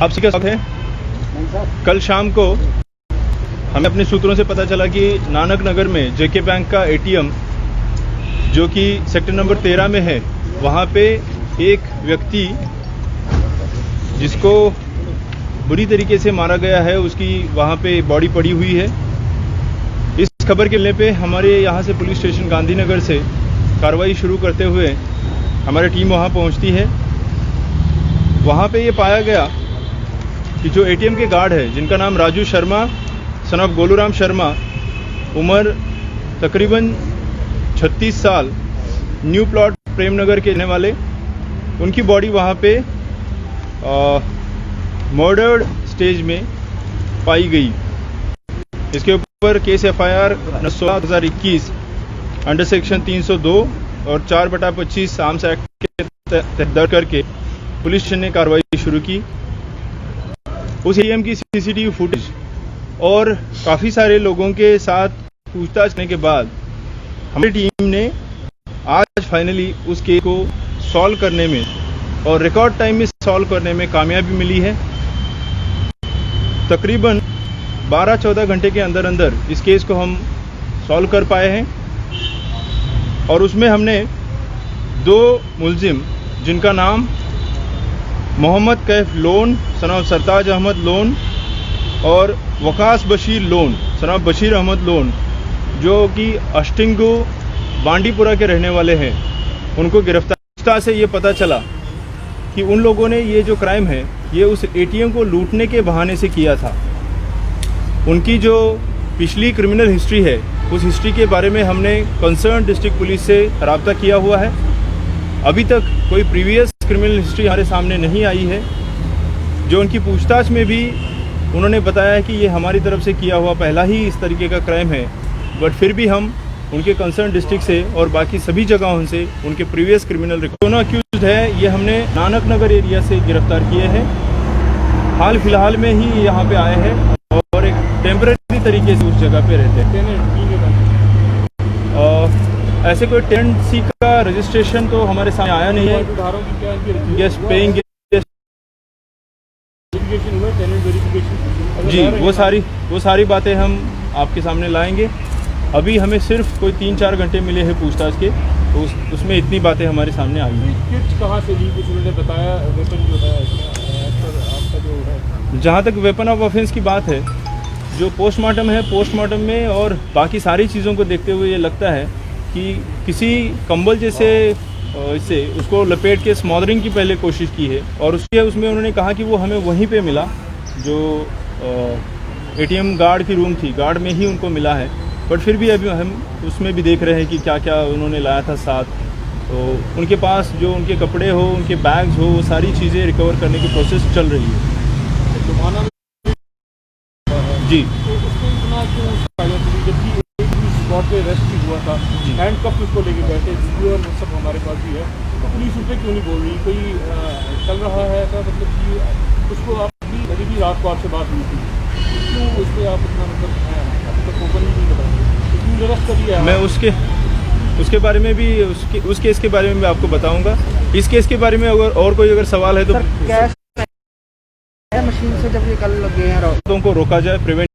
आप सबके साथ हैं। कल शाम को हमें अपने सूत्रों से पता चला कि नानक नगर में जेके बैंक का एटीएम जो कि सेक्टर नंबर 13 में है, वहाँ पे एक व्यक्ति जिसको बुरी तरीके से मारा गया है, उसकी वहाँ पे बॉडी पड़ी हुई है। इस खबर के मिलने पे हमारे यहाँ से पुलिस स्टेशन गांधीनगर से कार्रवाई शुरू करते हुए हमारी टीम वहाँ पहुँचती है। वहाँ पे ये पाया गया कि जो एटीएम के गार्ड है, जिनका नाम राजू शर्मा सन ऑफ गोलूराम शर्मा, उम्र तकरीबन 36 साल, न्यू प्लॉट प्रेमनगर के रहने वाले, उनकी बॉडी वहाँ पे मर्डर्ड स्टेज में पाई गई। इसके ऊपर केस FIR 16/2021 अंडर सेक्शन 302 और 4/25 आर्म्स एक्ट के तहत दर्ज करके पुलिस स्टेशन ने कार्रवाई शुरू की। उस एटीएम की CCTV फुटेज और काफ़ी सारे लोगों के साथ पूछताछ करने के बाद हमारी टीम ने आज फाइनली उस केस को सॉल्व करने में और रिकॉर्ड टाइम में सॉल्व करने में कामयाबी मिली है। तकरीबन 12-14 घंटे के अंदर अंदर इस केस को हम सॉल्व कर पाए हैं और उसमें हमने 2 मुलजिम, जिनका नाम मोहम्मद कैफ लोन सन ऑफ सरताज अहमद लोन और वकास बशीर लोन सन ऑफ बशीर अहमद लोन, जो कि अष्टिंगु बांडीपुरा के रहने वाले हैं, उनको गिरफ्तार से ये पता चला कि उन लोगों ने ये जो क्राइम है ये उस एटीएम को लूटने के बहाने से किया था। उनकी जो पिछली क्रिमिनल हिस्ट्री है, उस हिस्ट्री के बारे में हमने कंसर्न डिस्ट्रिक्ट पुलिस से रब्ता किया हुआ है। अभी तक कोई प्रीवियस क्रिमिनल हिस्ट्री हमारे सामने नहीं आई है। जो उनकी पूछताछ में भी उन्होंने बताया है कि ये हमारी तरफ से किया हुआ पहला ही इस तरीके का क्राइम है, बट फिर भी हम उनके कंसर्न डिस्ट्रिक्ट से और बाकी सभी जगहों से उनके प्रीवियस क्रिमिनल रिकॉर्ड, दोनों अक्यूज़्ड है, ये हमने नानक नगर एरिया से गिरफ्तार किए हैं। हाल फिलहाल में ही यहाँ पे आए हैं और एक टेम्परेरी तरीके से उस जगह पे रहते हैं। ऐसे कोई टेनेंसी का रजिस्ट्रेशन तो हमारे सामने आया नहीं है। गेस्ट पेइंग जी, वो सारी बातें हम आपके सामने लाएंगे। अभी हमें सिर्फ कोई 3-4 घंटे मिले हैं पूछताछ के, तो उसमें इतनी बातें हमारे सामने आई हैं। किट कहाँ से ली, कुछ उन्होंने बताया? वेपन जो है आपका जो है, जहाँ तक वेपन ऑफ ऑफेंस की बात है, जो पोस्टमार्टम है, पोस्टमार्टम में और बाकी सारी चीज़ों को देखते हुए ये लगता है कि किसी कंबल जैसे इससे उसको लपेट के स्मॉदरिंग की पहले कोशिश की है और उसमें उन्होंने कहा कि वो हमें वहीं पे मिला, जो एटीएम गार्ड की रूम थी, गार्ड में ही उनको मिला है। बट फिर भी अभी हम उसमें भी देख रहे हैं कि क्या क्या उन्होंने लाया था साथ। तो उनके पास जो उनके कपड़े हो, उनके बैग्स हो, वो सारी चीज़ें रिकवर करने की प्रोसेस चल रही है जी। तो उसको इतना क्यों जबकि स्पॉट पे अरेस्ट भी हुआ था, हैंडकफ उसको लेके बैठे, वीडियो और सब हमारे पास भी है, तो पुलिस उस पर क्यों नहीं बोल रही? कोई चल रहा है ऐसा, मतलब कि उसको आप भी रात को आपसे बात हुई थी, क्यों उस पर आप इतना मतलब अभी तक ओपन ही नहीं बताएंगे? क्यों अरेस्ट कर लिया? मैं उसके बारे में भी उस केस के बारे में भी आपको बताऊंगा। इस केस के बारे में और कोई अगर सवाल है तो कैश मशीन से जब ये कल लगे हैं, रातों को रोका जाए, प्रिवेंट